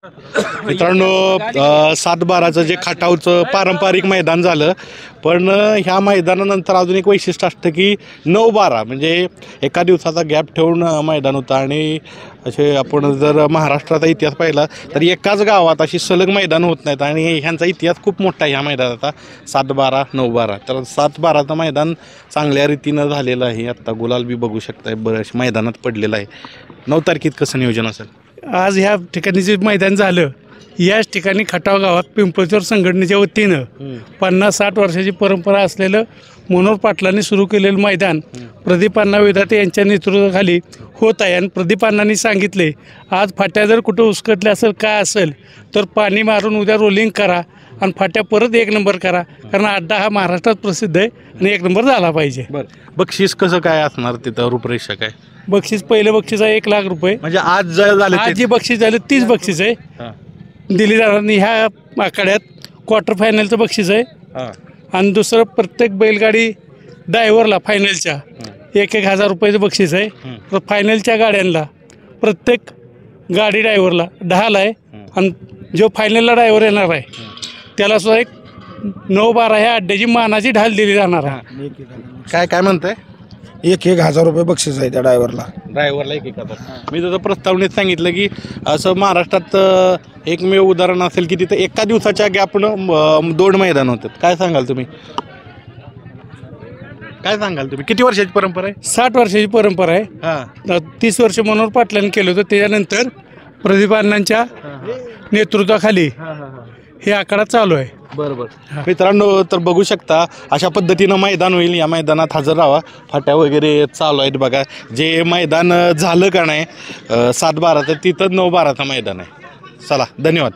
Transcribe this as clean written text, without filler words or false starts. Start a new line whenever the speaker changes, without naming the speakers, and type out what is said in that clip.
मित्रांनो 7-12चं जे खटावचं पारंपरिक मैदान झालं, पण ह्या मैदानानंतर अजून एक वैशिष्ट्य असतं की 9-12 म्हणजे एका दिवसाचा गॅप ठेवून मैदान होतं. आणि असे आपण जर महाराष्ट्राचा इतिहास पाहिला तर एकाच गावात अशी सलग मैदान होत नाहीत आणि ह्यांचा इतिहास खूप मोठा आहे ह्या मैदानाचा. 7-12 9-12 तर 7-12चं मैदान चांगल्या रीतीनं झालेलं आहे. आत्ता गुलाल बी बघू शकताय बऱ्याच मैदानात पडलेलं आहे. 9 तारखेत कसं नियोजन असेल?
आज ह्या ठिकाणी जे मैदान झालं, याच ठिकाणी खटाव गावात पिंपळचर संघटनेच्या वतीनं 50-60 वर्षाची परंपरा असलेलं मनोहर पाटलांनी सुरू केलेलं मैदान प्रदीप अण्णा विधाते यांच्या नेतृत्वाखाली होत आहे. आणि प्रदीप अण्णांनी सांगितले, आज फाट्या जर कुठं उसकटल्या असेल काय असेल तर पाणी मारून उद्या रोलिंग करा आणि फाट्या परत 1 नंबर करा, कारण अड्डा हा महाराष्ट्रात प्रसिद्ध आहे आणि 1 नंबर झाला पाहिजे.
बरं, बक्षीस कसं काय असणार तिथं, रूपरेषा काय?
बक्षीस पहिलं बक्षीस आहे 1 लाख रुपये.
म्हणजे आज जर झालं
आज जे बक्षीस झालं 30 बक्षीस आहे दिली जाणार. ह्या आखाड्यात क्वार्टर फायनलचं बक्षीस आहे. आणि दुसरं प्रत्येक बैलगाडी ड्रायव्हरला फायनलच्या 1,000 रुपयाचं बक्षीस आहे. तर फायनलच्या गाड्यांना प्रत्येक गाडी ड्रायव्हरला 10 आहे. आणि जो फायनलला ड्रायव्हर येणार आहे त्याला सुद्धा एक 9-12 ह्या अड्ड्याची मानाची ढाल दिली जाणार आहे.
काय म्हणताय?
1,000 रुपये बक्षीस आहे त्या ड्रायव्हरला.
1,000. मी तुझं प्रस्तावनेत सांगितलं की असं महाराष्ट्रात एकमेव उदाहरण असेल की तिथं एका दिवसाच्या गॅपनं 2 मैदान होतात. काय सांगाल तुम्ही? किती वर्षाची परंपरा आहे?
60 वर्षाची परंपरा आहे. 30 वर्ष मनोहर पाटलांनी केलं होतं. त्याच्यानंतर प्रदीप अण्णांच्या नेतृत्वाखाली हे आकडा चालू आहे.
बरोबर. मित्रांनो, तर बघू शकता अशा पद्धतीनं मैदान होईल. या मैदानात हजर राहा. फाट्या वगैरे चालू आहेत बघा. जे मैदान झालं का नाही 7-12 तर तिथं 9-12चं मैदान आहे. चला, धन्यवाद.